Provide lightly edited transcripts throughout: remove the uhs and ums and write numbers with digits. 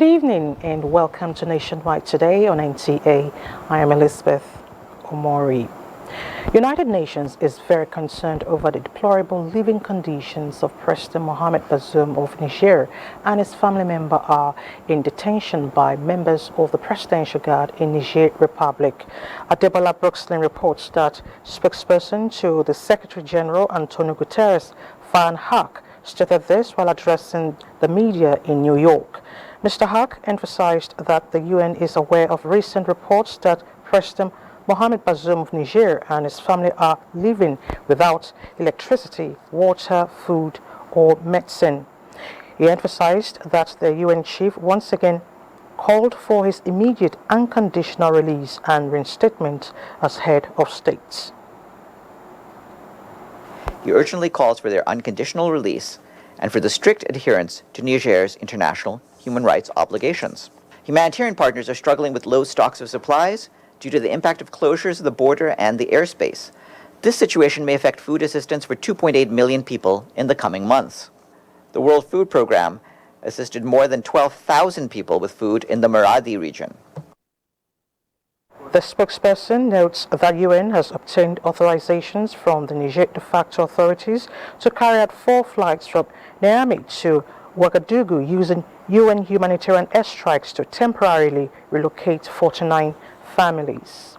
Good evening and welcome to Nationwide Today on NTA. I am Elizabeth Omori. United Nations is very concerned over the deplorable living conditions of President Mohamed Bazoum of Niger and his family member are in detention by members of the Presidential Guard in Niger Republic. Adebola Brooksland reports that spokesperson to the Secretary General Antonio Guterres, Fan Hak, stated this while addressing the media in New York. Mr. Hak emphasized that the UN is aware of recent reports that President Mohamed Bazoum of Niger and his family are living without electricity, water, food, or medicine. He emphasized that the UN chief once again called for his immediate unconditional release and reinstatement as head of state. He urgently calls for their unconditional release and for the strict adherence to Niger's international human rights obligations. Humanitarian partners are struggling with low stocks of supplies due to the impact of closures of the border and the airspace. This situation may affect food assistance for 2.8 million people in the coming months. The World Food Programme assisted more than 12,000 people with food in the Maradi region. The spokesperson notes that UN has obtained authorizations from the Niger de facto authorities to carry out 4 flights from Niamey to Ouagadougou using UN humanitarian airstrikes to temporarily relocate 49 families.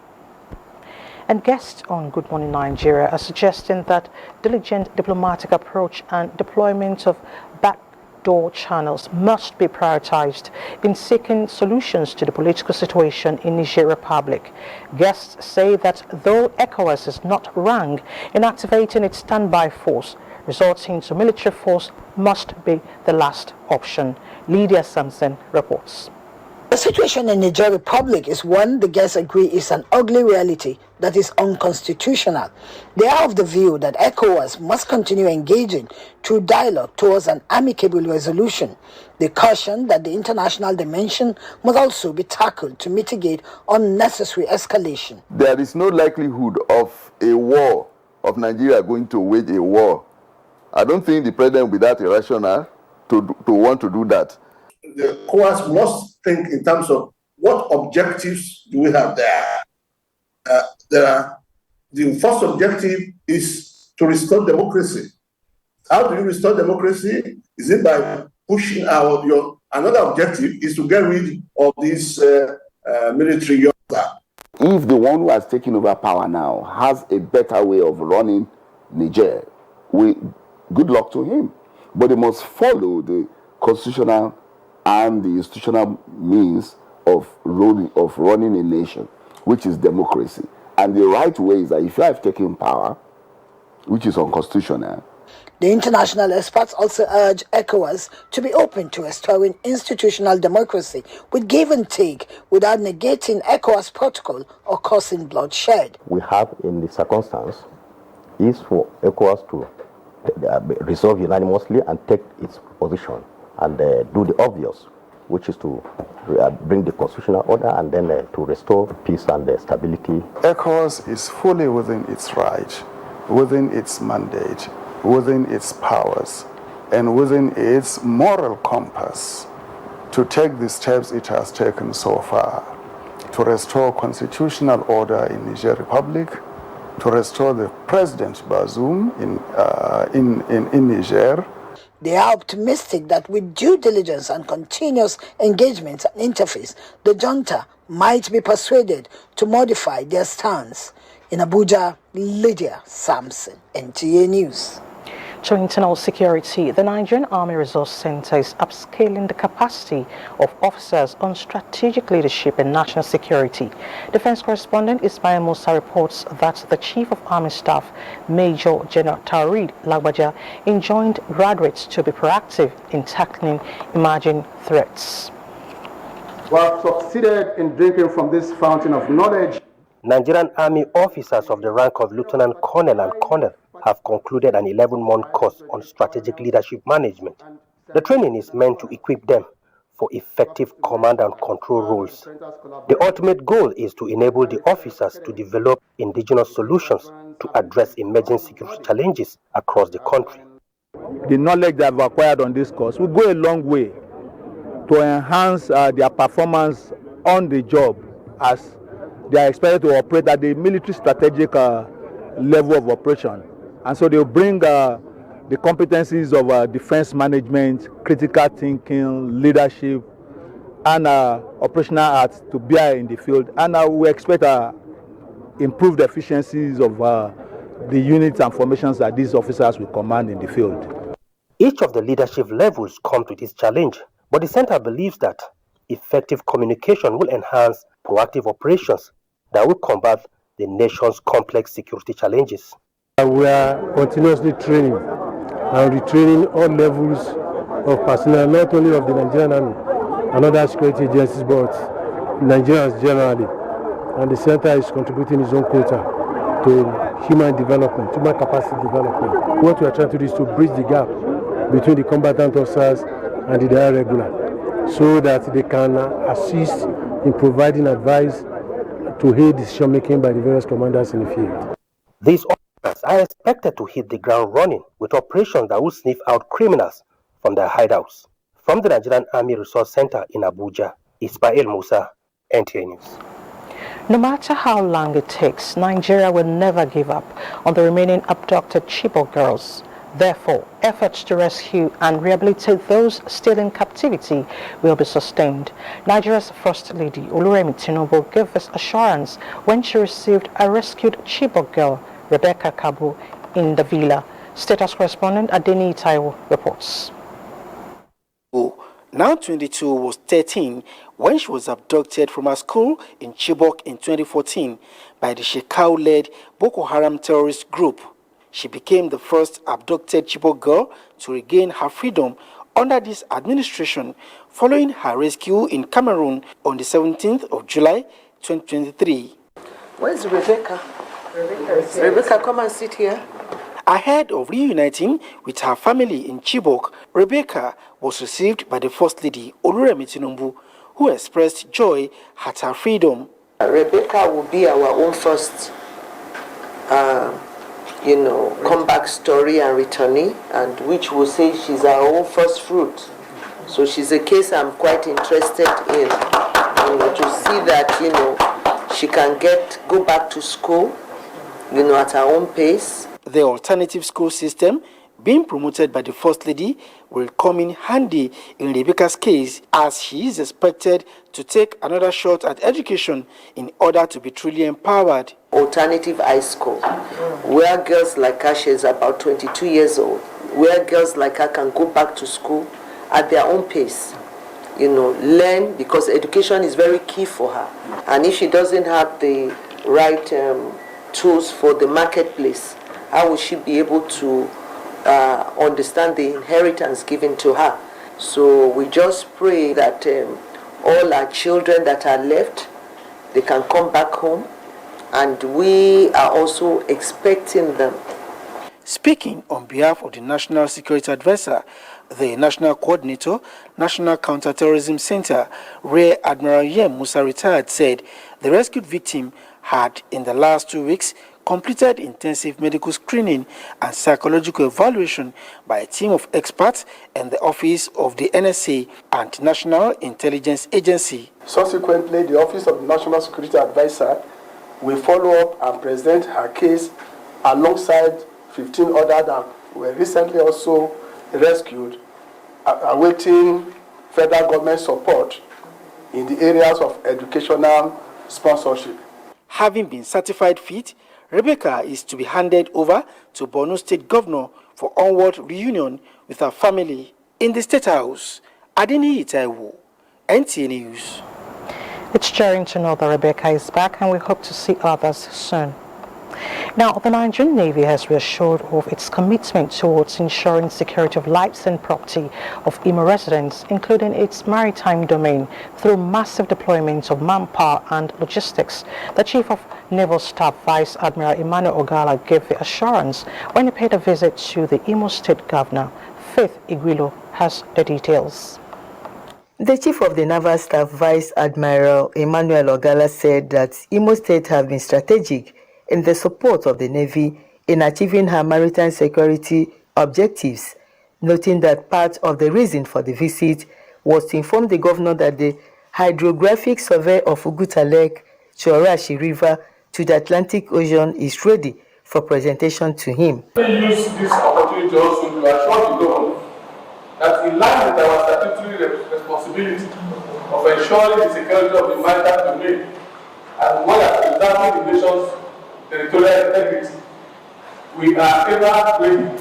And guests on Good Morning Nigeria are suggesting that diligent diplomatic approach and deployment of backdoor channels must be prioritized in seeking solutions to the political situation in Niger Republic. Guests say that though ECOWAS is not wrong in activating its standby force, resorting to military force must be the last option. Lydia Sampson reports. The situation in Niger Republic is one the guests agree is an ugly reality that is unconstitutional. They are of the view that ECOWAS must continue engaging through dialogue towards an amicable resolution. They caution that the international dimension must also be tackled to mitigate unnecessary escalation. There is no likelihood of a war, of Nigeria going to wage a war. I don't think the president will be that irrational to want to do that. The ECOWAS must think in terms of what objectives do we have there. The first objective is to restore democracy. How do you restore democracy? Is it by pushing out another objective is to get rid of this military yoga. If the one who has taken over power now has a better way of running Niger, good luck to him. But they must follow the constitutional and the institutional means of running a nation, which is democracy. And the right way is that if you have taken power, which is unconstitutional. The international experts also urge ECOWAS to be open to restoring institutional democracy with give and take without negating ECOWAS protocol or causing bloodshed. We have in the circumstance is for ECOWAS to resolve unanimously and take its position and do the obvious, which is to bring the constitutional order and then to restore peace and stability. ECOWAS is fully within its right, within its mandate, within its powers, and within its moral compass to take the steps it has taken so far to restore constitutional order in Niger Republic, to restore the President Bazoum in Niger. They are optimistic that with due diligence and continuous engagement and interface, the junta might be persuaded to modify their stance. In Abuja, Lydia Sampson, NTA News. To internal security, the Nigerian Army Resource Center is upscaling the capacity of officers on strategic leadership and national security. Defense correspondent Ismail Musa reports that the Chief of Army Staff, Major General Taurid Lagbaja, enjoined graduates to be proactive in tackling emerging threats. We have succeeded in drinking from this fountain of knowledge. Nigerian Army officers of the rank of Lieutenant Colonel and Colonel have concluded an 11-month course on strategic leadership management. The training is meant to equip them for effective command and control roles. The ultimate goal is to enable the officers to develop indigenous solutions to address emerging security challenges across the country. The knowledge that I've acquired on this course will go a long way to enhance their performance on the job, as they are expected to operate at the military strategic level of operation. And so they will bring the competencies of defense management, critical thinking, leadership, and operational arts to bear in the field. And we expect improved efficiencies of the units and formations that these officers will command in the field. Each of the leadership levels comes with its challenge, but the center believes that effective communication will enhance proactive operations that will combat the nation's complex security challenges. We are continuously training and retraining all levels of personnel, not only of the Nigerian Army and other security agencies, but Nigerians generally. And the center is contributing its own quota to human development, human capacity development. What we are trying to do is to bridge the gap between the combatant officers and the regular, so that they can assist in providing advice to aid decision making by the various commanders in the field. These officers are expected to hit the ground running with operations that will sniff out criminals from their hideouts. From the Nigerian Army Resource Center in Abuja, Ismail Musa, NTA News. No matter how long it takes, Nigeria will never give up on the remaining abducted Chibok girls. Therefore, efforts to rescue and rehabilitate those still in captivity will be sustained. Nigeria's First Lady, Oluremi Tinubu, gave this assurance when she received a rescued Chibok girl, Rebecca Kabu, in the villa. Status correspondent Adeni Taiwo reports. Now 22, was 13 when she was abducted from her school in Chibok in 2014 by the Shekau-led Boko Haram terrorist group. She became the first abducted Chibok girl to regain her freedom under this administration following her rescue in Cameroon on the 17th of July 2023. Where's Rebecca? Rebecca, come and sit here. Ahead of reuniting with her family in Chibok, Rebecca was received by the First Lady, Oluremi Tinubu, who expressed joy at her freedom. Rebecca will be our own first, comeback story and returnee, and which will say she's our own first fruit. So she's a case I'm quite interested in, to see that, she can go back to school, at her own pace. The alternative school system being promoted by the First Lady will come in handy in Rebecca's case, as she is expected to take another shot at education in order to be truly empowered. Alternative high school, where girls like her, she's about 22 years old, where girls like her can go back to school at their own pace, learn, because education is very key for her. And if she doesn't have the right tools for the marketplace, how will she be able to understand the inheritance given to her? So we just pray that all our children that are left, they can come back home, and we are also expecting them. Speaking on behalf of the National Security Advisor, the National Coordinator, National Counterterrorism Center, Rear Admiral Yem Musa retired, said the rescued victim had, in the last 2 weeks, completed intensive medical screening and psychological evaluation by a team of experts and the Office of the NSA and National Intelligence Agency. Subsequently, the Office of the National Security Advisor will follow up and present her case alongside 15 others that were recently also rescued, awaiting federal government support in the areas of educational sponsorship. Having been certified fit, Rebecca is to be handed over to Borno State Governor for onward reunion with her family in the State House. Adeni Taiwo, NTA News. It's cheering to know that Rebecca is back, and we hope to see others soon. Now, the Nigerian Navy has reassured of its commitment towards ensuring security of lives and property of Imo residents, including its maritime domain, through massive deployments of manpower and logistics. The Chief of Naval Staff, Vice Admiral Emmanuel Ogala, gave the assurance when he paid a visit to the Imo State Governor. Faith Igwilo has the details. The Chief of the Naval Staff, Vice Admiral Emmanuel Ogala, said that Imo State have been strategic in the support of the Navy in achieving her maritime security objectives, noting that part of the reason for the visit was to inform the governor that the hydrographic survey of Uguta Lake to Orashi River to the Atlantic Ocean is ready for presentation to him. Let me use this opportunity also to assure the government that in line with our statutory responsibility of ensuring the security of the maritime domain as well as preserving the nation's territorial integrity, we are ever ready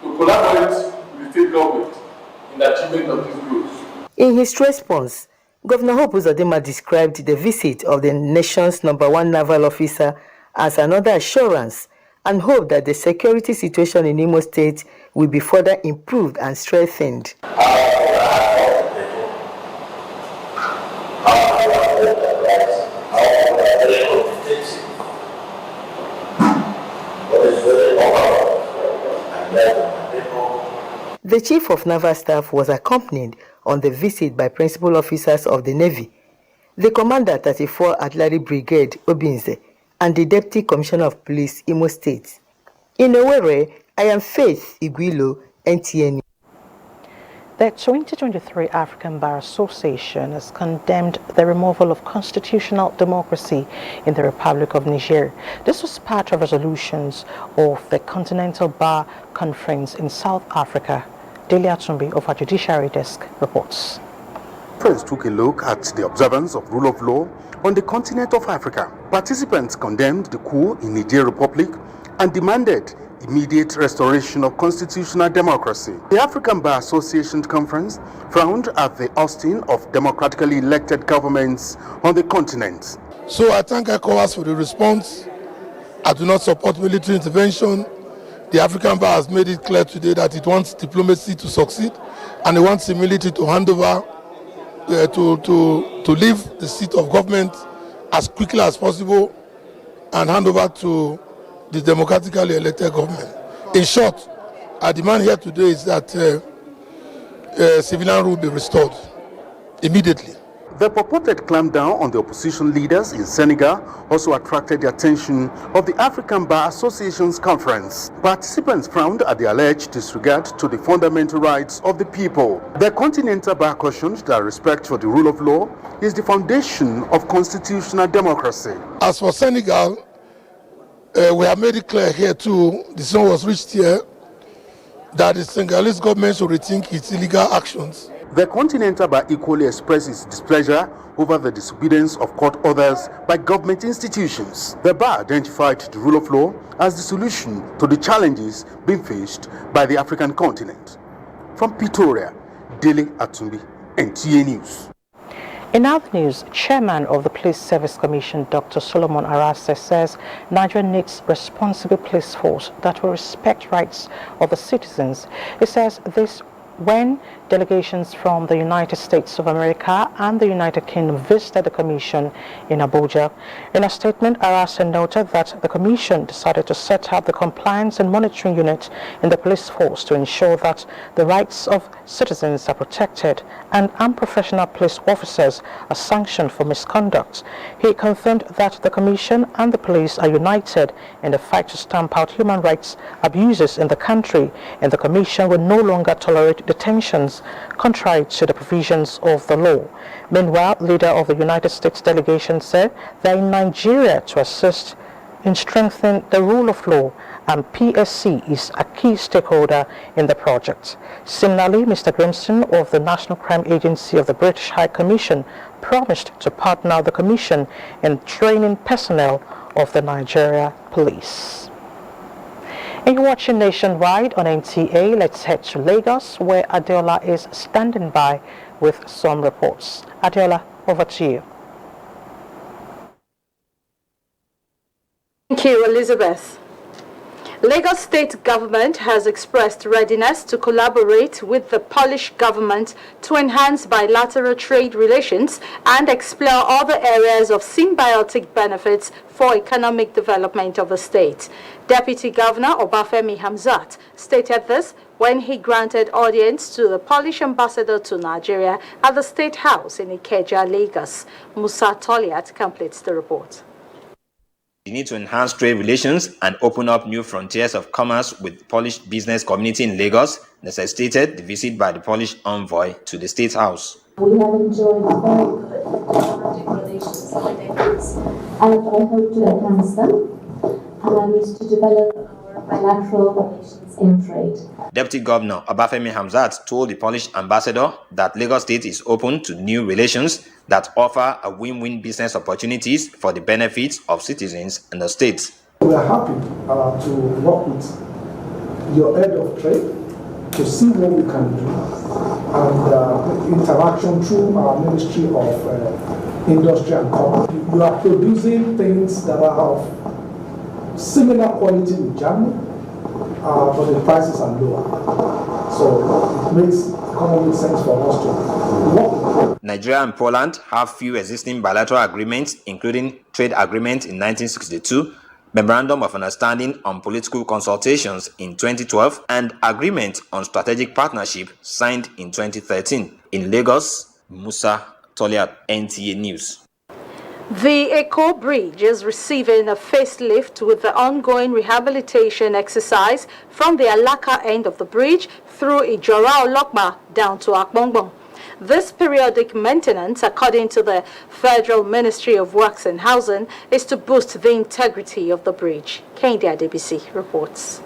to collaborate with the state government in the achievement of these goals. In his response, Governor Hope Uzodinma described the visit of the nation's #1 naval officer as another assurance and hope that the security situation in Imo State will be further improved and strengthened. The Chief of Naval Staff was accompanied on the visit by principal officers of the Navy, the Commander 34 Artillery Brigade Obinze, and the Deputy Commissioner of Police, Imo State. In Owerri, I am Faith Iguilo, NTA. The 2023 African Bar Association has condemned the removal of constitutional democracy in the Republic of Niger. This was part of resolutions of the Continental Bar Conference in South Africa. Delia Tumbi of our Judiciary Desk reports. Conference took a look at the observance of rule of law on the continent of Africa. Participants condemned the coup in Niger Republic and demanded immediate restoration of constitutional democracy. The African Bar Association Conference frowned at the ousting of democratically elected governments on the continent. So I thank ECOWAS for the response. I do not support military intervention. The African Bar has made it clear today that it wants diplomacy to succeed and it wants the military to hand over, to leave the seat of government as quickly as possible and hand over to the democratically elected government. In short, our demand here today is that civilian rule be restored immediately. The purported clampdown on the opposition leaders in Senegal also attracted the attention of the African Bar Association's conference. Participants frowned at the alleged disregard to the fundamental rights of the people. The Continental Bar cautioned that respect for the rule of law is the foundation of constitutional democracy. As for Senegal, we have made it clear here too, the decision was reached here, that the Senegalese government should rethink its illegal actions. The Continental Bar equally expressed its displeasure over the disobedience of court orders by government institutions. The Bar identified the rule of law as the solution to the challenges being faced by the African continent. From Pretoria, Dele Atumbi, NTA News. In other news, Chairman of the Police Service Commission, Dr. Solomon Arase, says Nigeria needs responsible police force that will respect rights of the citizens. He says this when delegations from the United States of America and the United Kingdom visited the Commission in Abuja. In a statement, Arase noted that the Commission decided to set up the Compliance and Monitoring Unit in the police force to ensure that the rights of citizens are protected and unprofessional police officers are sanctioned for misconduct. He confirmed that the Commission and the police are united in the fight to stamp out human rights abuses in the country, and the Commission will no longer tolerate detentions contrary to the provisions of the law. Meanwhile, leader of the United States delegation said they are in Nigeria to assist in strengthening the rule of law, and PSC is a key stakeholder in the project. Similarly, Mr. Grimson of the National Crime Agency of the British High Commission promised to partner the Commission in training personnel of the Nigeria Police. And you're watching Nationwide on NTA. Let's head to Lagos, where Adeola is standing by with some reports. Adeola, over to you. Thank you, Elizabeth. Lagos State government has expressed readiness to collaborate with the Polish government to enhance bilateral trade relations and explore other areas of symbiotic benefits for economic development of the state. Deputy Governor Obafemi Hamzat stated this when he granted audience to the Polish ambassador to Nigeria at the State House in Ikeja, Lagos. Musa Toliat completes the report. the need to enhance trade relations and open up new frontiers of commerce with the Polish business community in Lagos necessitated the visit by the Polish envoy to the State House. We have enjoyed very good diplomatic relations with decades, and I hope to enhance them and to develop our bilateral relations in trade. Deputy Governor Obafemi Hamzat told the Polish ambassador that Lagos State is open to new relations that offer a win-win business opportunities for the benefit of citizens in the state. We are happy to work with your head of trade to see what we can do, and interaction through our Ministry of Industry and Commerce. You are producing things that are of similar quality with Germany, but the prices are lower. So it makes economic sense for us to work. Nigeria and Poland have few existing bilateral agreements, including trade agreement in 1962, Memorandum of Understanding on Political Consultations in 2012, and Agreement on Strategic Partnership signed in 2013. In Lagos, Musa Toliat, NTA News. The Eko Bridge is receiving a facelift with the ongoing rehabilitation exercise from the Alaka end of the bridge through Ijora Olokma down to Akbongbong. This periodic maintenance, according to the Federal Ministry of Works and Housing, is to boost the integrity of the bridge. Kehinde Adebisi reports.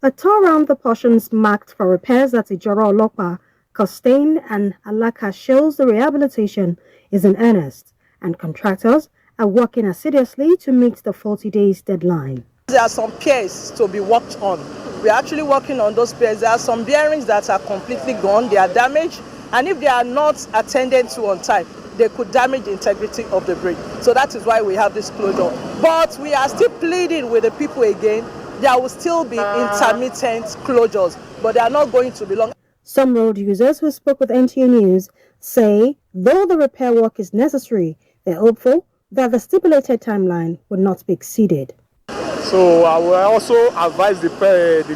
A tour around the portions marked for repairs at Ijora Olokma, Costain and Alaka shows the rehabilitation is in earnest, and contractors are working assiduously to meet the 40 days deadline. There are some piers to be worked on. We're actually working on those piers. There are some bearings that are completely gone, they are damaged, and if they are not attended to on time, they could damage the integrity of the bridge. So that is why we have this closure. But we are still pleading with the people again. There will still be intermittent closures, but they are not going to be long. Some road users who spoke with NTA News say, though the repair work is necessary, they're hopeful that the stipulated timeline will not be exceeded. So I will also advise the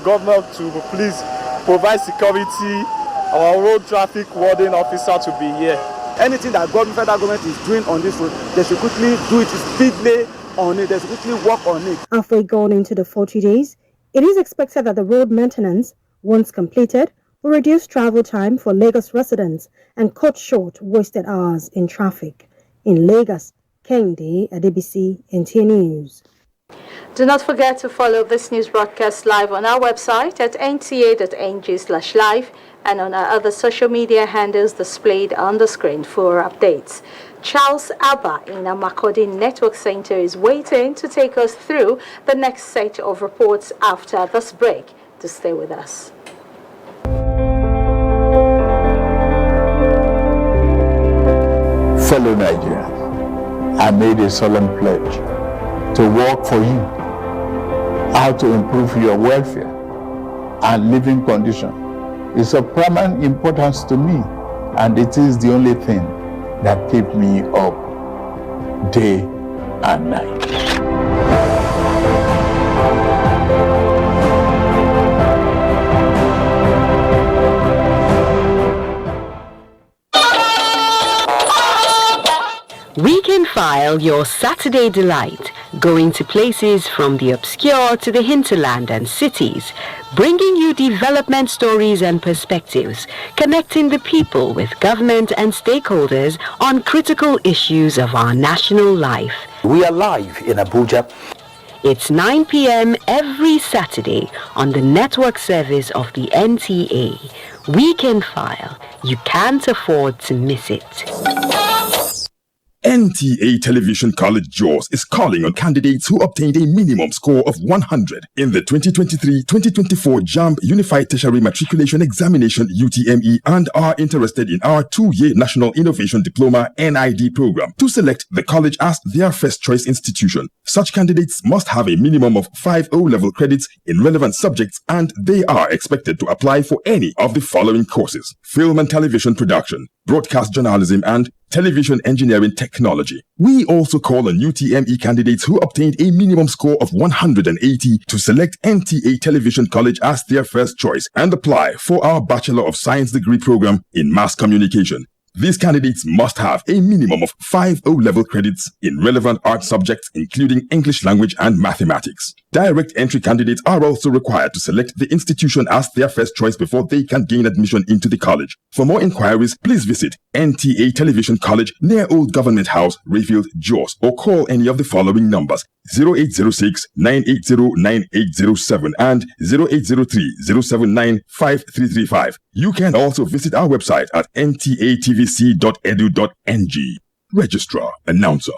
government to please provide security, our road traffic warden officer to be here. Anything that federal government is doing on this road, they should quickly do it speedily on it, they should quickly work on it. Halfway gone into the 40 days, it is expected that the road maintenance, once completed, will reduce travel time for Lagos residents and cut short wasted hours in traffic. In Lagos, Kehinde Adebisi, NTA News. Do not forget to follow this news broadcast live on our website at nta.ng/live and on our other social media handles displayed on the screen for updates. Charles Abba in our Makurdi Network Center is waiting to take us through the next set of reports after this break. To stay with us. Fellow Nigerians, I made a solemn pledge to work for you, how to improve your welfare and living condition is of paramount importance to me, and it is the only thing that keeps me up day and night. We can file your Saturday delight, going to places from the obscure to the hinterland and cities, bringing you development stories and perspectives, connecting the people with government and stakeholders on critical issues of our national life. We are live in Abuja. It's 9 p.m. every Saturday on the network service of the NTA. We can file. You can't afford to miss it. NTA Television College JAWS is calling on candidates who obtained a minimum score of 100 in the 2023-2024 JAMB Unified Tertiary Matriculation Examination UTME and are interested in our 2-year National Innovation Diploma NID program to select the college as their first choice institution. Such candidates must have a minimum of 5 O-level credits in relevant subjects, and they are expected to apply for any of the following courses: film and television production, broadcast journalism, and television engineering technology. We also call on UTME candidates who obtained a minimum score of 180 to select NTA Television College as their first choice and apply for our Bachelor of Science degree program in Mass Communication. These candidates must have a minimum of 5 O-level credits in relevant art subjects, including English language and mathematics. Direct entry candidates are also required to select the institution as their first choice before they can gain admission into the college. For more inquiries, please visit NTA Television College near Old Government House, Rayfield, Jos, or call any of the following numbers: 0806-980-9807 and 0803-079-5335. You can also visit our website at ntatvc.edu.ng. Registrar, Announcer.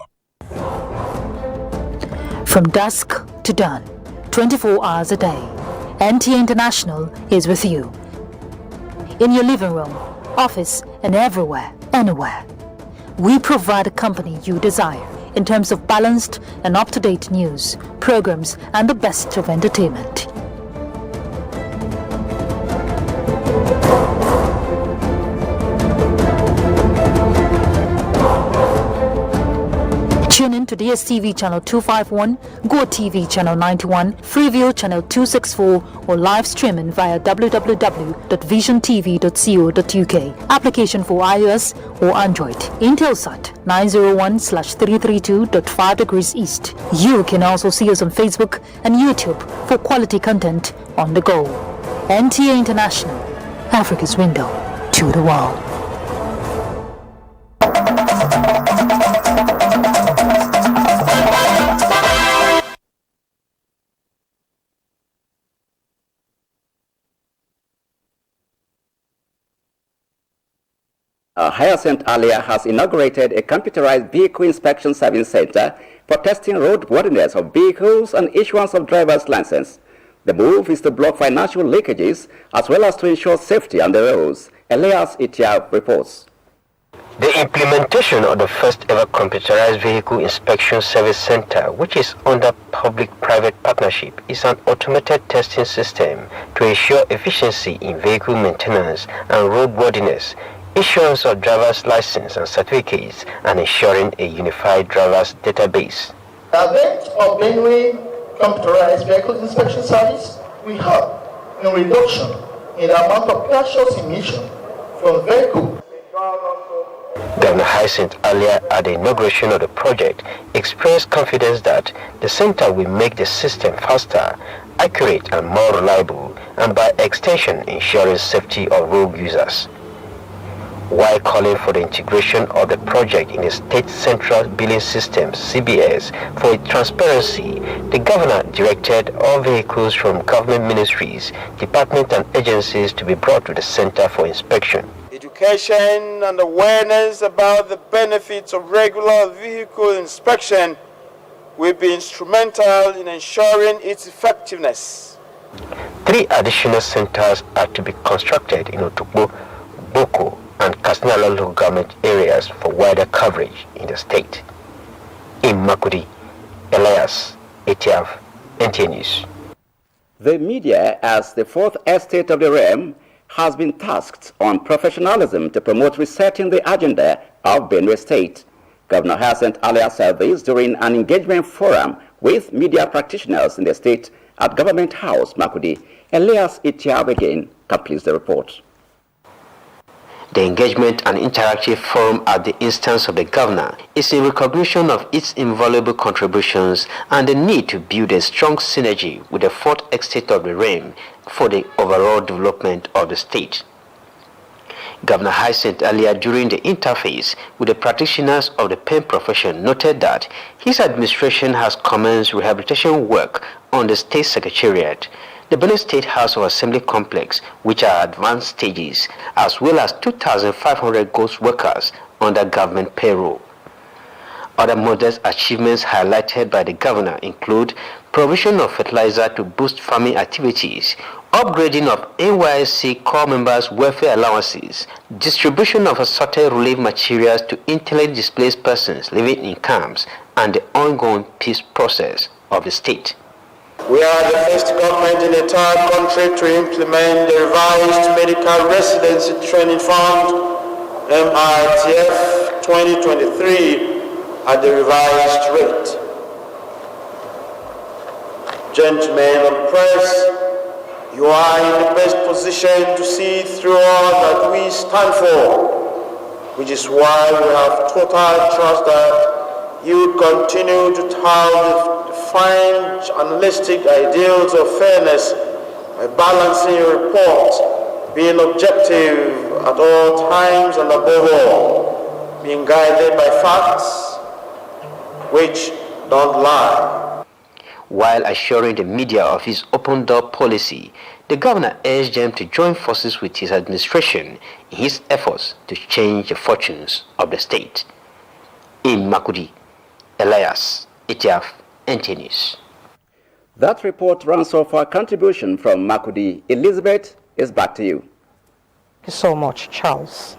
From dusk to dawn, 24 hours a day, NTA International is with you. In your living room, office, and everywhere, anywhere. We provide the company you desire in terms of balanced and up-to-date news, programs, and the best of entertainment. Tune in to DSTV channel 251, GoTV channel 91, Freeview channel 264, or live streaming via www.visiontv.co.uk. Application for iOS or Android. Intelsat 901/332.5 degrees east. You can also see us on Facebook and YouTube for quality content on the go. NTA International, Africa's window to the world. Hyacinth Alia has inaugurated a computerized vehicle inspection service center for testing roadworthiness of vehicles and issuance of driver's license. The move is to block financial leakages as well as to ensure safety on the roads. Elias Itiab reports. The implementation of the first ever computerized vehicle inspection service center, which is under public-private partnership, is an automated testing system to ensure efficiency in vehicle maintenance and roadworthiness, issuance of driver's license and certificates, and ensuring a unified driver's database. The advent of Benue computerized vehicle inspection service will help in reduction in the amount of gaseous emission from vehicles. Governor Hyacinth Alia, at the inauguration of the project, expressed confidence that the center will make the system faster, accurate, and more reliable, and by extension ensuring safety of road users. While calling for the integration of the project in the State Central Billing System, CBS, for its transparency, the governor directed all vehicles from government ministries, departments, and agencies to be brought to the center for inspection. Education and awareness about the benefits of regular vehicle inspection will be instrumental in ensuring its effectiveness. 3 additional centers are to be constructed in Otukbo, Boko, and Katsina local government areas for wider coverage in the state. In Makudi, Elias Etiaf, NTA News. The media, as the fourth estate of the realm, has been tasked on professionalism to promote resetting the agenda of Benue State. Governor Hyacinth Alia said this during an engagement forum with media practitioners in the state at Government House, Makudi. Elias Itiab again completes the report. The engagement and interactive forum at the instance of the governor is in recognition of its invaluable contributions and the need to build a strong synergy with the fourth estate of the realm for the overall development of the state. Governor Hyacinth Alia, during the interface with the practitioners of the pen profession, noted that his administration has commenced rehabilitation work on the state secretariat, the Benue State House of Assembly complex, which are advanced stages, as well as 2,500 ghost workers under government payroll. Other modest achievements highlighted by the governor include provision of fertilizer to boost farming activities, upgrading of NYSC core members' welfare allowances, distribution of assorted relief materials to internally displaced persons living in camps, and the ongoing peace process of the state. We are the first government in the entire country to implement the revised Medical Residency Training Fund, MRTF 2023, at the revised rate. Gentlemen of the press, you are in the best position to see through all that we stand for. which is why we have total trust that you would continue to tout the fine journalistic ideals of fairness by balancing your report, being objective at all times and above all, being guided by facts which don't lie. While assuring the media of his open door policy, the governor urged them to join forces with his administration in his efforts to change the fortunes of the state. In Makudi, Elias Itiaf, NTA News. That report runs off our contribution from Makudi. Elizabeth, is back to you. Thank you so much, Charles.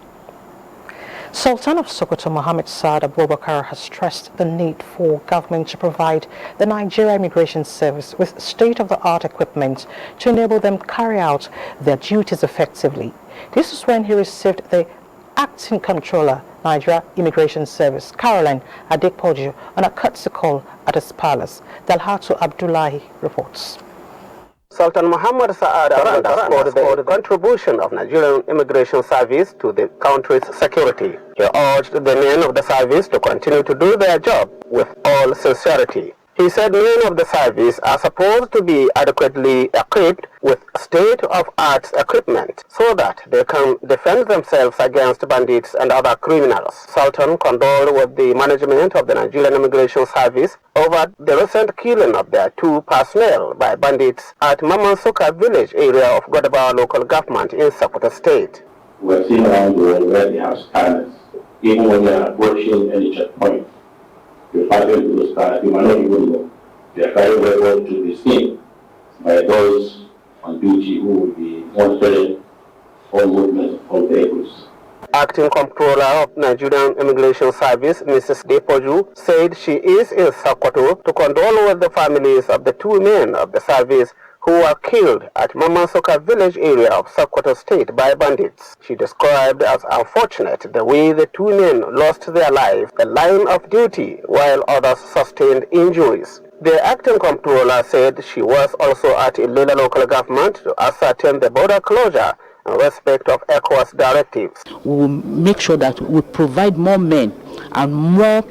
Sultan of Sokoto Mohammed Saad Abubakar has stressed the need for government to provide the Nigerian Immigration Service with state-of-the-art equipment to enable them carry out their duties effectively. This is when he received the Acting Controller, Nigeria Immigration Service, Caroline Adekpoju, on a courtesy call at his palace. Dalhatu Abdullahi reports. Sultan Muhammad Saad underscored the contribution of Nigerian Immigration Service to the country's security. He urged the men of the service to continue to do their job with all sincerity. He said men of the service are supposed to be adequately equipped with state-of-art equipment so that they can defend themselves against bandits and other criminals. Sultan condoled with the management of the Nigerian Immigration Service over the recent killing of their two personnel by bandits at Mamansuka village area of Godaba local government in Sokoto State. We're seeing around the world where they have scanners, even when they are approaching any checkpoint. The fighting to the sky, you might not even know. They are very well to be seen by those on duty who will be monitoring all movements of vehicles. Acting Comptroller of Nigerian Immigration Service, Mrs. Depoju, said she is in Sokoto to condole with the families of the two men of the service who were killed at Mamansoka village area of Sokoto State by bandits. She described as unfortunate the way the two men lost their lives in the line of duty while others sustained injuries. The acting comptroller said she was also at Ilela local government to ascertain the border closure in respect of ECOWAS directives. We will make sure that we provide more men and more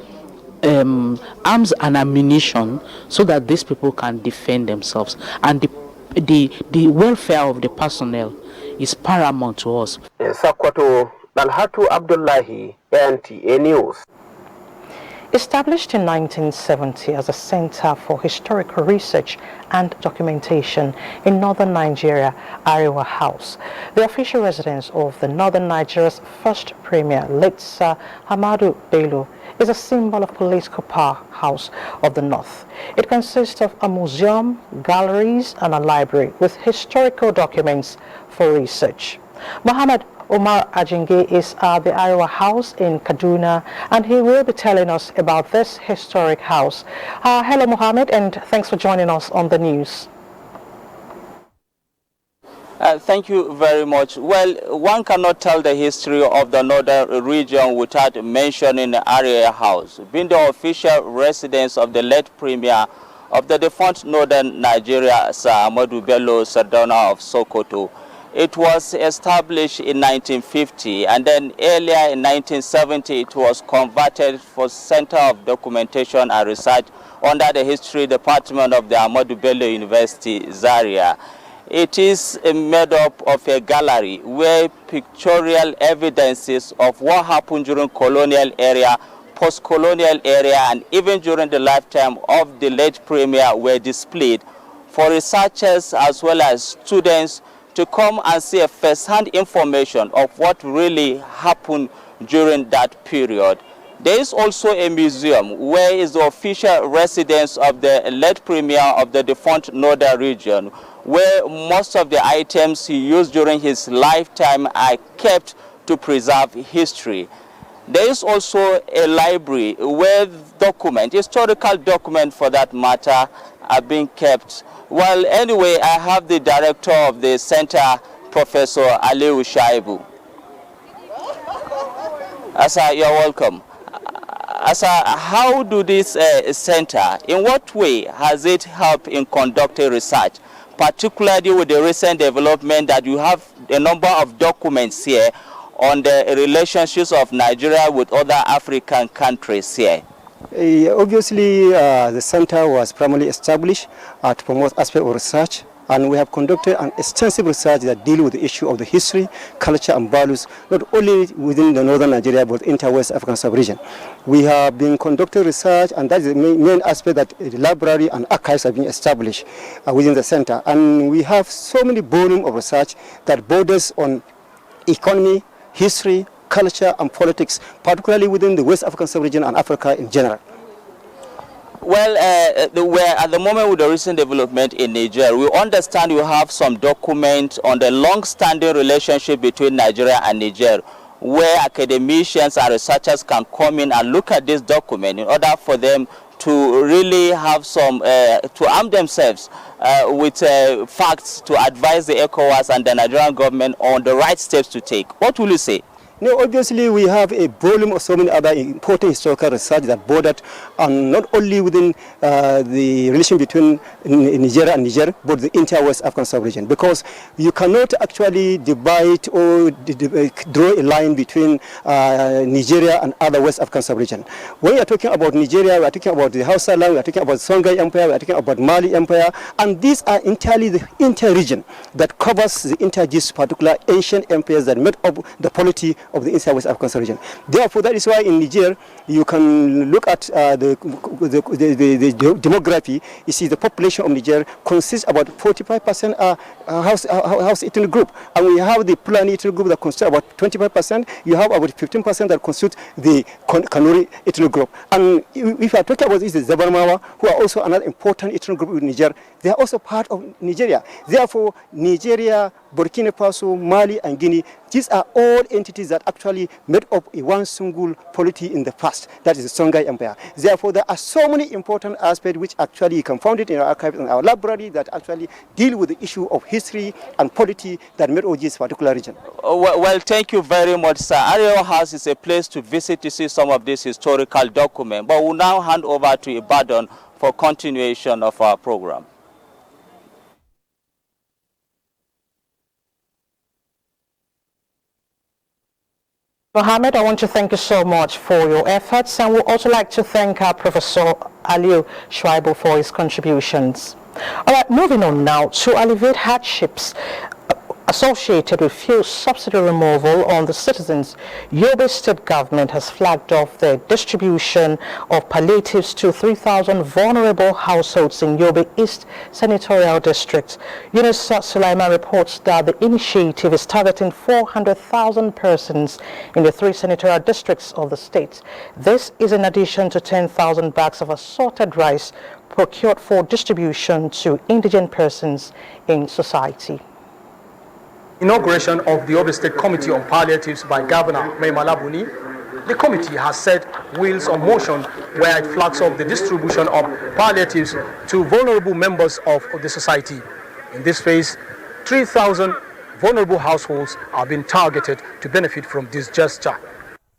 arms and ammunition so that these people can defend themselves, and the welfare of the personnel is paramount to us. In Sokoto, Dalhatu Abdullahi, NTA News. Established in 1970 as a center for historical research and documentation in northern Nigeria, Arewa House, the official residence of the northern Nigeria's first premier, late Sir Hamadu Bello, is a symbol of political powerhouse of the north. It consists of a museum, galleries, and a library with historical documents for research. Muhammad Omar Ajinge is at the Arewa House in Kaduna, and he will be telling us about this historic house. Hello, Mohammed, and thanks for joining us on the news. Thank you very much. Well, one cannot tell the history of the northern region without mentioning the Arewa House, being the official residence of the late premier of the defunct northern Nigeria, Sir Hamadu Bello Sardauna of Sokoto. It was established in 1950, and then earlier in 1970 it was converted for Center of Documentation and Research under the History Department of the Ahmadu Bello University, Zaria. It is made up of a gallery where pictorial evidences of what happened during colonial era, post-colonial era, and even during the lifetime of the late premier were displayed for researchers as well as students to come and see a first-hand information of what really happened during that period. There is also a museum where is the official residence of the late premier of the defunct northern region, where most of the items he used during his lifetime are kept to preserve history. There is also a library where historical documents for that matter, are being kept. Well, anyway, I have the director of the center, Professor Aliu Shaibu. Asa, you're welcome. Asa, how do this center, in what way has it helped in conducting research, particularly with the recent development that you have a number of documents here on the relationships of Nigeria with other African countries here? Obviously, the center was primarily established to promote aspects of research, and we have conducted an extensive research that deals with the issue of the history, culture, and values, not only within the northern Nigeria, but inter-West African sub-region. We have been conducting research, and that is the main aspect, that the library and archives have been established within the center. And we have so many volumes of research that borders on economy, history, culture, and politics, particularly within the West African sub-region and Africa in general. Well, we're at the moment with the recent development in Niger, we understand you have some document on the long-standing relationship between Nigeria and Niger, where academicians and researchers can come in and look at this document in order for them to really have some, to arm themselves with facts to advise the ECOWAS and the Nigerian government on the right steps to take. What will you say? No, obviously we have a volume of so many other important historical research that bordered on not only within the relation between Nigeria and Niger, but the inter-West African sub-region, because you cannot actually divide or draw a line between Nigeria and other West African sub-region. When you are talking about Nigeria, we are talking about the Hausa land, we are talking about the Songhai Empire, we are talking about Mali Empire, and these are entirely the inter-region that covers the these particular ancient empires that made up the polity of the inter-West African sub-region. Therefore, that is why in Niger, you can look at the demography. You see the population of Niger consists about 45% house ethnic group, and we have the Fulani ethnic group that consists about 25%. You have about 15% that constitute the Kanuri ethnic group. And if you are talking about this, the Zabarmawa, who are also another important ethnic group in Niger, they are also part of Nigeria. Therefore, Nigeria, Burkina Faso, Mali, and Guinea, these are all entities that actually made up a one single polity in the past, that is the Songhai Empire. Therefore, there are so many important aspects which actually you can find it in our archives and our library that actually deal with the issue of history and polity that made up this particular region. Well, thank you very much, sir. Arewa House is a place to visit to see some of this historical document, but we'll now hand over to Ibadan for continuation of our program. Mohammed, I want to thank you so much for your efforts, and we'd also like to thank our Professor Aliu Schreiber for his contributions. All right, moving on now to alleviate hardships associated with fuel subsidy removal on the citizens. Yobe state government has flagged off the distribution of palliatives to 3,000 vulnerable households in Yobe East Senatorial District. Yunus Sulaiman reports that the initiative is targeting 400,000 persons in the 3 senatorial districts of the state. This is in addition to 10,000 bags of assorted rice procured for distribution to indigent persons in society. Inauguration of the Yobe State Committee on Palliatives by Governor Mai Mala Buni, the committee has set wheels on motion where it flags off the distribution of palliatives to vulnerable members of the society. In this phase, 3,000 vulnerable households are being targeted to benefit from this gesture.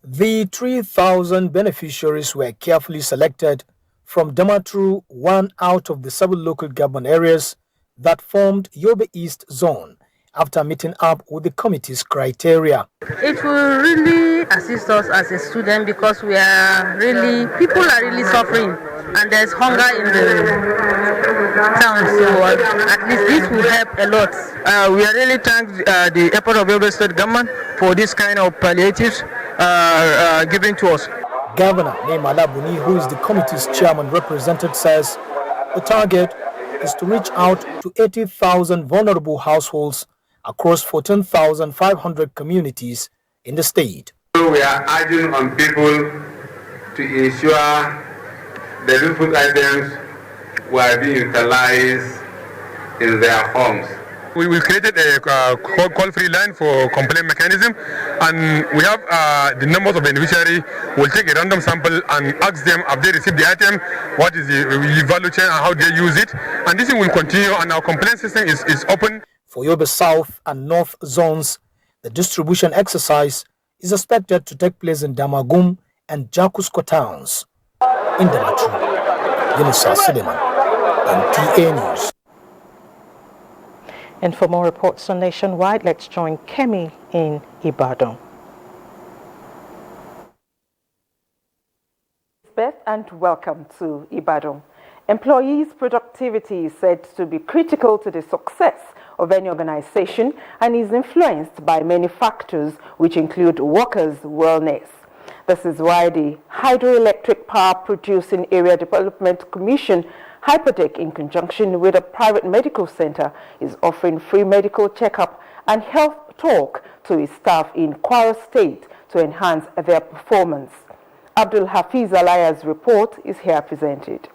The 3,000 beneficiaries were carefully selected from Damaturu, one out of the 7 local government areas that formed Yobe East Zone, after meeting up with the committee's criteria. It will really assist us as a student because people are really suffering and there's hunger in the town, so at least this will help a lot. We are really thank the effort of Yobe State government for this kind of palliatives given to us. Governor Mai Mala Buni, who is the committee's chairman represented, says the target is to reach out to 80,000 vulnerable households across 14,500 communities in the state. So we are urging on people to ensure the input items were being utilized in their homes. We created a call-free line for complaint mechanism, and we have the numbers of beneficiaries. We'll take a random sample and ask them if they received the item, what is the value chain and how they use it. And this thing will continue, and our complaint system is open. For Yobe South and North zones, the distribution exercise is expected to take place in Damagum and Jakusko towns. In Damaturu, Yunus Suleiman, NTA News. And for more reports on Nationwide, let's join Kemi in Ibadan. Elizabeth, and welcome to Ibadan. Employees' productivity is said to be critical to the success of any organization and is influenced by many factors, which include workers' wellness. This is why the Hydroelectric Power Producing Area Development Commission, Hypertech, in conjunction with a private medical center, is offering free medical checkup and health talk to its staff in Kwara State to enhance their performance. Abdul Hafiz Alaya's report is here presented.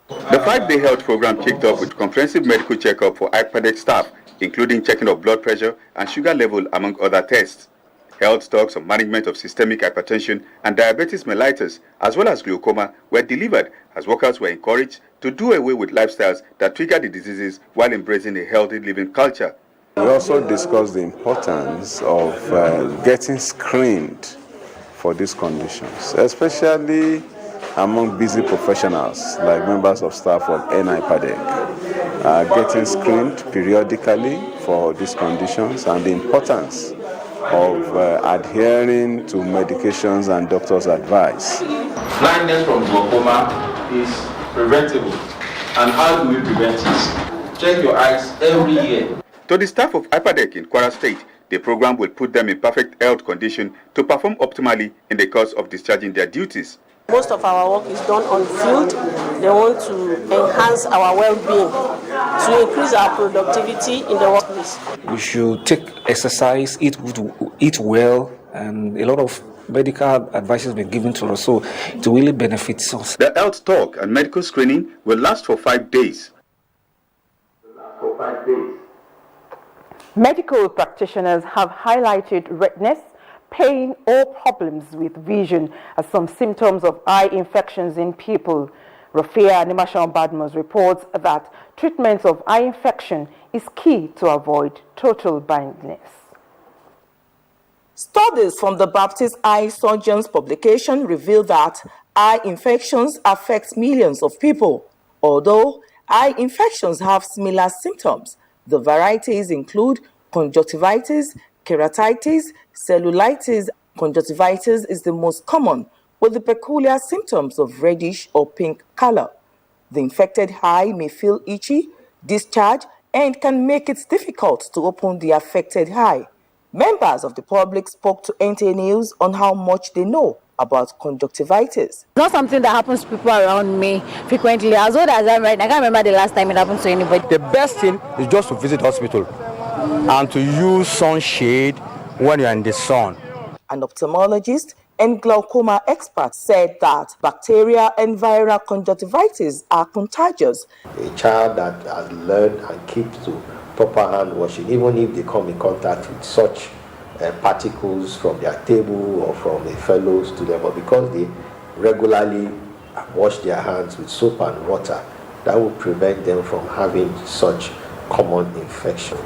The 5-day health program kicked off with comprehensive medical checkup for Hypertech staff, including checking of blood pressure and sugar level, among other tests. Health talks on management of systemic hypertension and diabetes mellitus, as well as glaucoma, were delivered as workers were encouraged to do away with lifestyles that trigger the diseases while embracing a healthy living culture. We also discussed the importance of getting screened for these conditions, especially among busy professionals like members of staff of Hypertech, getting screened periodically for these conditions and the importance of adhering to medications and doctor's advice. Blindness from glaucoma is preventable. And how do we prevent it? Check your eyes every year. To the staff of Hypertech in Kwara State, the program will put them in perfect health condition to perform optimally in the course of discharging their duties. Most of our work is done on field. They want to enhance our well-being, to increase our productivity in the workplace. We should take exercise, eat well, and a lot of medical advice has been given to us, so it really benefits us. The health talk and medical screening will last for 5 days. Medical practitioners have highlighted redness, pain, or problems with vision as some symptoms of eye infections in people. Rafia Nimashan Badmus reports that treatment of eye infection is key to avoid total blindness. Studies from the Baptist Eye Surgeons publication reveal that eye infections affect millions of people. Although eye infections have similar symptoms, the varieties include conjunctivitis, keratitis, cellulitis. Conjunctivitis is the most common, with the peculiar symptoms of reddish or pink color. The infected eye may feel itchy, discharge, and can make it difficult to open the affected eye. Members of the public spoke to NTA News on how much they know about conjunctivitis. It's not something that happens to people around me frequently. As old as I'm right now, I can't remember the last time it happened to anybody. The best thing is just to visit hospital and to use sunshade when you're in the sun. An ophthalmologist and glaucoma expert said that bacterial and viral conjunctivitis are contagious. A child that has learned and keeps to proper hand washing, even if they come in contact with such particles from their table or from a fellow student, but because they regularly wash their hands with soap and water, that will prevent them from having such common infection.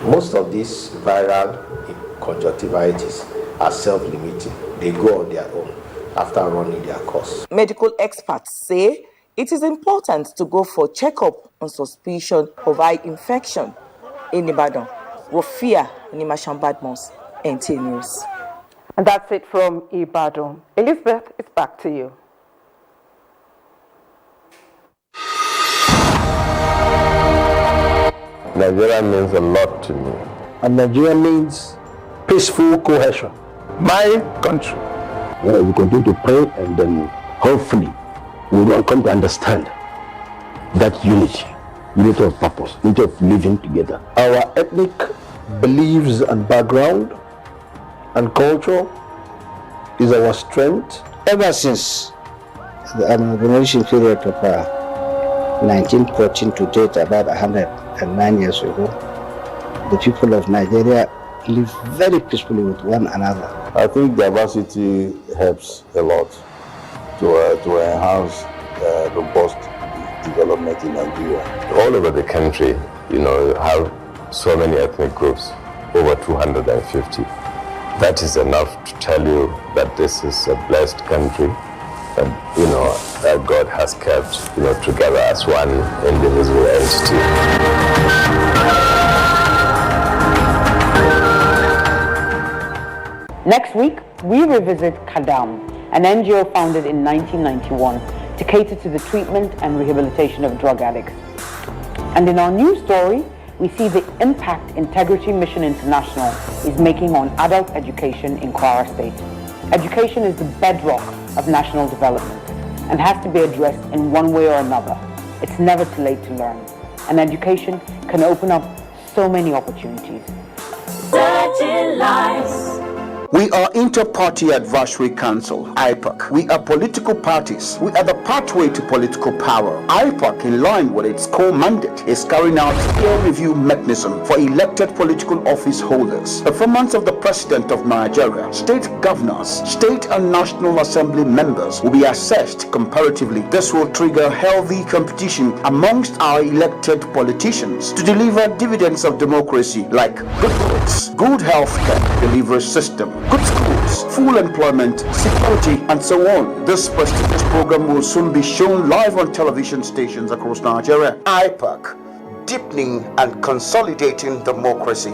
Most of these viral conjunctivitis are self-limiting. They go on their own after running their course. Medical experts say it is important to go for checkup on suspicion of eye infection. In Ibadan, Rafia Nimashan Badmus, NTA News. And that's it from Ibadan. Elizabeth, it's back to you. Nigeria means a lot to me. And Nigeria means peaceful cohesion. My country. We continue to pray, and then hopefully we will come to understand that unity of purpose, unity of living together. Our ethnic beliefs and background and culture is our strength. Ever since the amalgamation period of 1914 to date, about 109 years ago, the people of Nigeria live very peacefully with one another. I think diversity helps a lot to enhance robust development in Nigeria. All over the country, have so many ethnic groups, over 250. That is enough to tell you that this is a blessed country, that God has kept, together as one indivisible entity. Next week, we revisit Kadam, an NGO founded in 1991 to cater to the treatment and rehabilitation of drug addicts. And in our new story, we see the impact Integrity Mission International is making on adult education in Kwara State. Education is the bedrock of national development and has to be addressed in one way or another. It's never too late to learn. And education can open up so many opportunities. Searching lives. We are Inter-Party Advisory Council, IPAC. We are political parties. We are the pathway to political power. IPAC, in line with its core mandate, is carrying out peer review mechanism for elected political office holders. Performance of the President of Nigeria, state governors, state and National Assembly members will be assessed comparatively. This will trigger healthy competition amongst our elected politicians to deliver dividends of democracy like good roads, good healthcare delivery system, good schools, full employment, security, and so on. This prestigious program will soon be shown live on television stations across Nigeria. IPAC, deepening and consolidating democracy.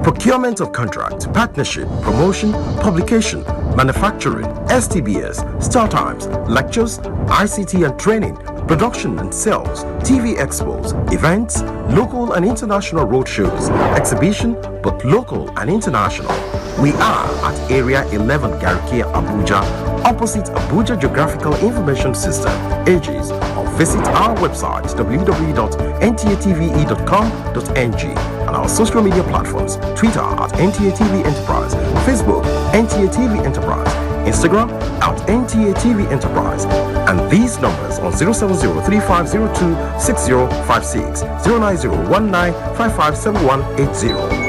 Procurement of contract, partnership, promotion, publication, manufacturing, STBS, start times, lectures, ICT and training, production and sales, TV expos, events, local and international roadshows, exhibition, both local and international. We are at Area 11 Garkia, Abuja, opposite Abuja Geographical Information System, AGES, or visit our website www.ntatve.com.ng and our social media platforms, Twitter at NTA TV Enterprise, Facebook, NTA TV Enterprise, Instagram at NTA TV Enterprise, and these numbers on 070-3502-6056, 090-19557180.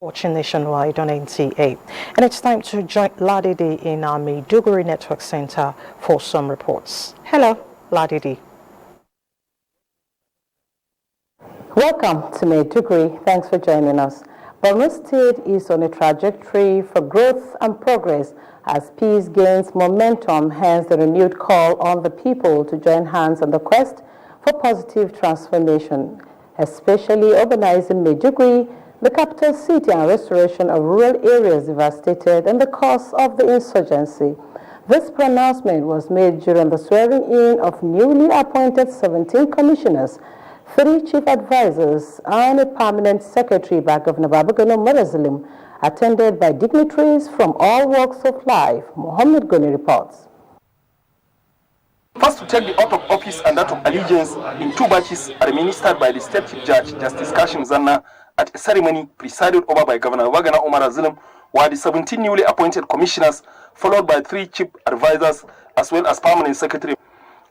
Watching nationwide on NTA, and it's time to join Ladidi in our Maiduguri Network Center for some reports. Hello, Ladidi. Welcome to Maiduguri. Thanks for joining us. Borno State is on a trajectory for growth and progress as peace gains momentum, hence the renewed call on the people to join hands on the quest for positive transformation, especially urbanizing Maiduguri, the capital city, and restoration of rural areas devastated in the course of the insurgency. This pronouncement was made during the swearing-in of newly appointed 17 commissioners, 3 chief advisors, and a permanent secretary by Governor Babagana Marazilim, attended by dignitaries from all walks of life. Mohammed Goni reports. First to take the oath of office and that of allegiance in 2 batches are administered by the State Chief Judge, Justice Kashim Zanna, at a ceremony presided over by Governor Wagana Umar Azilim, while the 17 newly appointed commissioners, followed by 3 chief advisors, as well as permanent secretary.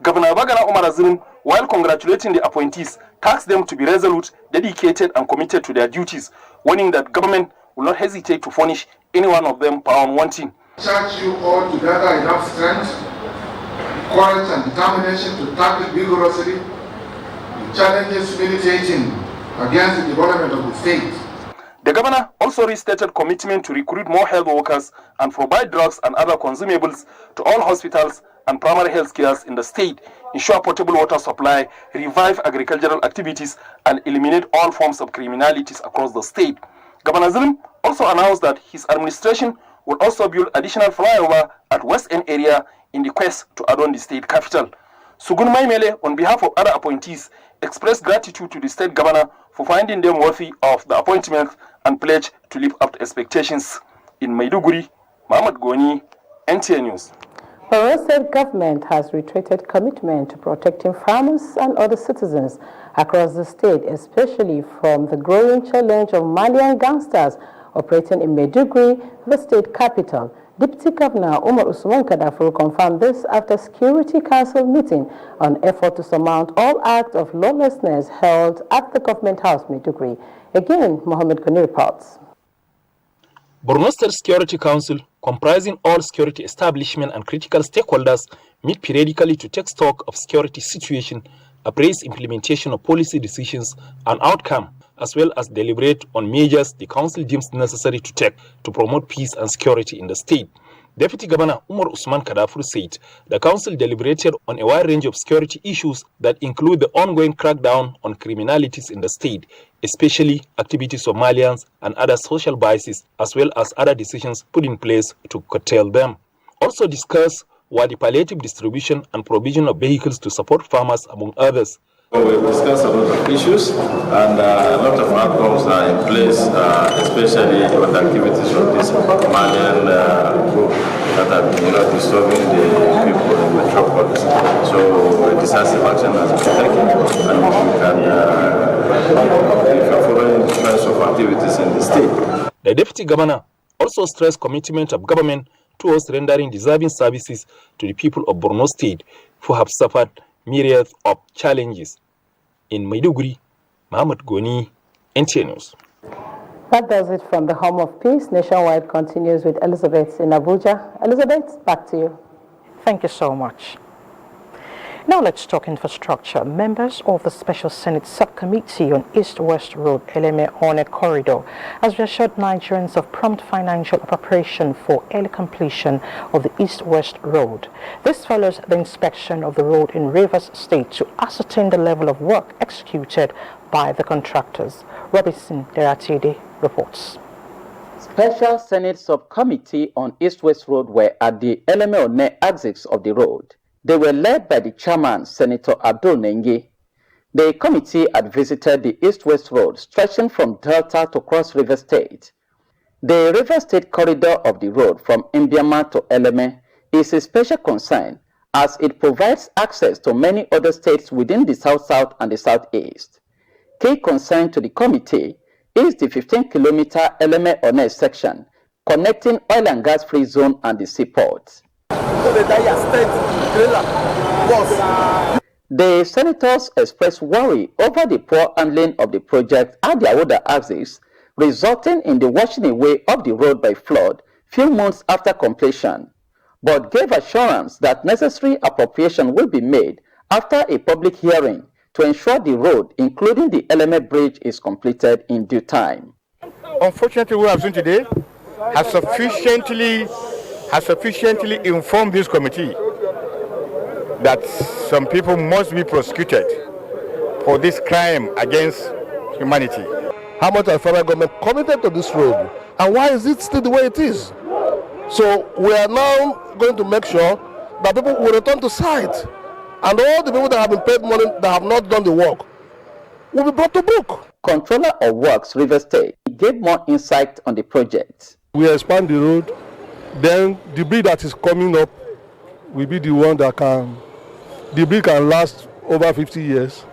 Governor Wagana Umar Azilim, while congratulating the appointees, tasked them to be resolute, dedicated, and committed to their duties, warning that government will not hesitate to punish any one of them found wanting. Charge you all to gather enough strength, courage, and determination to tackle vigorously the challenges militating against the development of the state. The governor also restated commitment to recruit more health workers and provide drugs and other consumables to all hospitals and primary health cares in the state, ensure potable water supply, revive agricultural activities, and eliminate all forms of criminalities across the state. Governor Zilim also announced that his administration will also build additional flyover at West End area in the quest to adorn the state capital. Sugun Maimele, on behalf of other appointees, expressed gratitude to the state governor for finding them worthy of the appointment and pledged to live up to expectations. In Maiduguri, Mohammed Goni, NTA News. The state government has reiterated commitment to protecting farmers and other citizens across the state, especially from the growing challenge of Malian gangsters operating in Maiduguri, the state capital. Deputy Governor Umar Usman Kadafur confirmed this after Security Council meeting on effort to surmount all acts of lawlessness held at the Government House, Maiduguri. Again, Mohammed Kuni reports. Borno State Security Council, comprising all security establishment and critical stakeholders, meet periodically to take stock of security situation, appraise implementation of policy decisions and outcome, as well as deliberate on measures the council deems necessary to take to promote peace and security in the state. Deputy Governor Umar Usman Kadafur said the council deliberated on a wide range of security issues that include the ongoing crackdown on criminalities in the state, especially activities of Malians and other social biases, as well as other decisions put in place to curtail them. Also discussed were the palliative distribution and provision of vehicles to support farmers, among others. We've discussed a lot of issues and a lot of outcomes are in place, especially on the activities of this Malian group that have been disturbing the people in metropolis. So decisive action has been taken and we can following the trends of activities in the state. The Deputy Governor also stressed commitment of government towards rendering deserving services to the people of Borno State who have suffered myriad of challenges. In Maiduguri, Mohammed Goni, NTA News. That does it from the Home of Peace. Nationwide continues with Elizabeth in Abuja. Elizabeth, back to you. Thank you so much. Now let's talk infrastructure. Members of the Special Senate Subcommittee on East-West Road, Eleme One Corridor, has reassured Nigerians of prompt financial appropriation for early completion of the East-West Road. This follows the inspection of the road in Rivers State to ascertain the level of work executed by the contractors. Robinson Deratide reports. Special Senate Subcommittee on East-West Road were at the Eleme One axis of the road. They were led by the chairman, Senator Abdul Nengi. The committee had visited the East-West Road stretching from Delta to Cross River State. The River State corridor of the road from Mbiama to Eleme is a special concern as it provides access to many other states within the South-South and the Southeast. Key concern to the committee is the 15-kilometer Eleme One section connecting oil and gas free zone and the seaport. The senators expressed worry over the poor handling of the project at the Awoda axis, resulting in the washing away of the road by flood few months after completion, but gave assurance that necessary appropriation will be made after a public hearing to ensure the road, including the Eleme Bridge, is completed in due time. Unfortunately, what we have seen today has sufficiently informed this committee that some people must be prosecuted for this crime against humanity. How much are the federal government committed to this road, and why is it still the way it is? So we are now going to make sure that people will return to site, and all the people that have been paid money that have not done the work will be brought to book. Controller of Works, River State, gave more insight on the project. We expand the road, then the bridge that is coming up will be the one that the bridge can last over 50 years.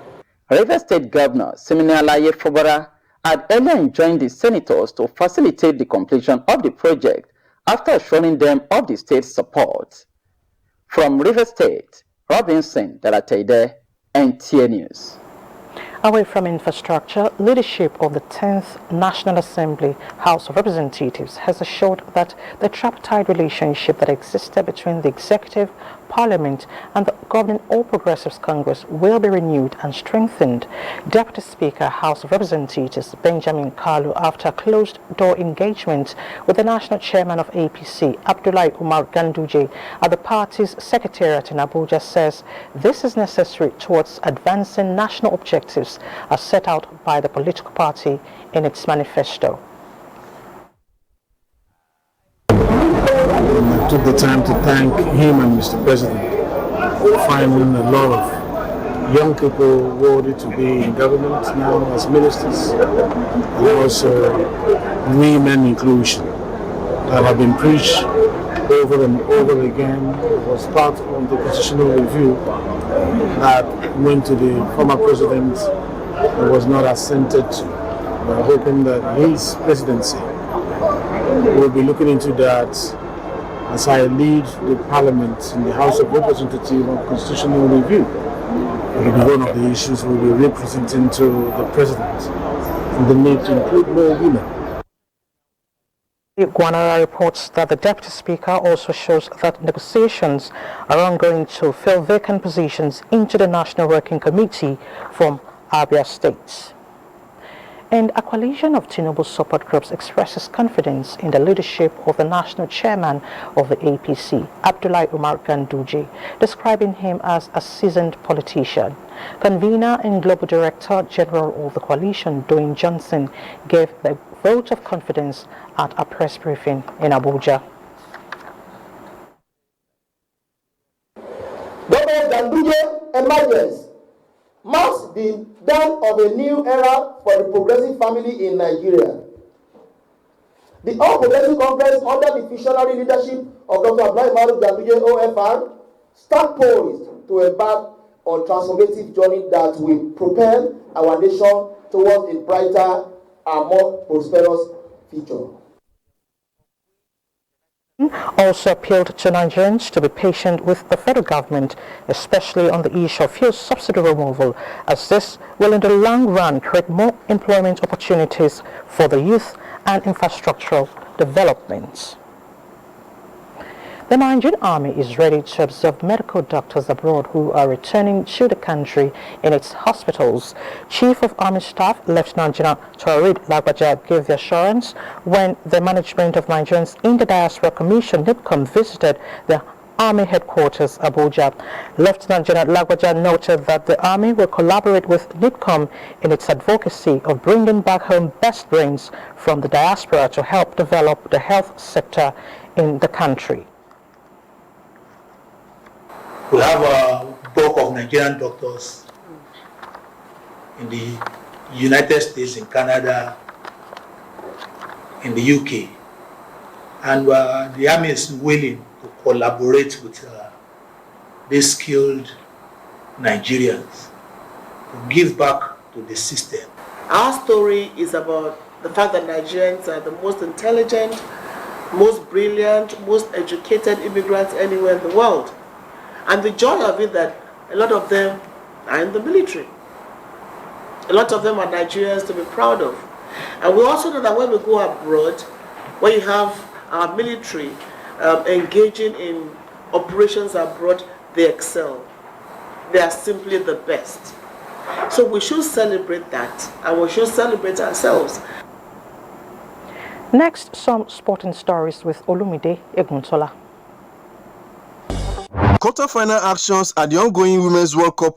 River State Governor Siminalaye Fobara had earlier enjoined the senators to facilitate the completion of the project after assuring them of the state's support. From River State, Robinson Dalatede, NTA News. Away from infrastructure, leadership of the 10th National Assembly House of Representatives has assured that the tripartite relationship that existed between the executive, Parliament and the governing All Progressives Congress will be renewed and strengthened. Deputy Speaker, House of Representatives Benjamin Kalu, after a closed-door engagement with the National Chairman of APC, Abdullahi Umar Ganduje, at the party's secretariat in Abuja, says this is necessary towards advancing national objectives as set out by the political party in its manifesto. took the time to thank him and Mr. President for finding a lot of young people worthy to be in government now as ministers, and also women inclusion that have been preached over and over again. It was part of the constitutional review that went to the former president and was not assented to. We're hoping that his presidency will be looking into that as I lead the Parliament in the House of Representatives on constitutional review. It will be one of the issues we'll be representing to the President, and the need to include more women. Guanara reports that the Deputy Speaker also shows that negotiations are ongoing to fill vacant positions into the National Working Committee from Abia State. And a coalition of Tinubu support groups expresses confidence in the leadership of the national chairman of the APC, Abdullahi Umar Ganduje, describing him as a seasoned politician. Convener and Global Director General of the coalition, Dwayne Johnson, gave the vote of confidence at a press briefing in Abuja. Governor Ganduje emergence marks the dawn of a new era for the progressive family in Nigeria. The All Progressive Congress, under the visionary leadership of Dr. Abdullahi Ganduje OFR, stand poised to embark on a transformative journey that will propel our nation towards a brighter and more prosperous future. Also appealed to Nigerians to be patient with the federal government, especially on the issue of fuel subsidy removal, as this will in the long run create more employment opportunities for the youth and infrastructural developments. The Nigerian Army is ready to absorb medical doctors abroad who are returning to the country in its hospitals. Chief of Army Staff, Lieutenant General Tawarid Lagbaja, gave the assurance when the management of Nigerians in the Diaspora Commission, NIPCOM, visited the Army headquarters, Abuja. Lieutenant General Lagbaja noted that the Army will collaborate with NIPCOM in its advocacy of bringing back home best brains from the diaspora to help develop the health sector in the country. We have a bulk of Nigerian doctors in the United States, in Canada, in the UK, and the Army is willing to collaborate with these skilled Nigerians to give back to the system. Our story is about the fact that Nigerians are the most intelligent, most brilliant, most educated immigrants anywhere in the world. And the joy of it that a lot of them are in the military. A lot of them are Nigerians to be proud of. And we also know that when we go abroad, when you have our military engaging in operations abroad, they excel. They are simply the best. So we should celebrate that, and we should celebrate ourselves. Next, some sporting stories with Olumide Eguntola. Quarter-final actions at the ongoing Women's World Cup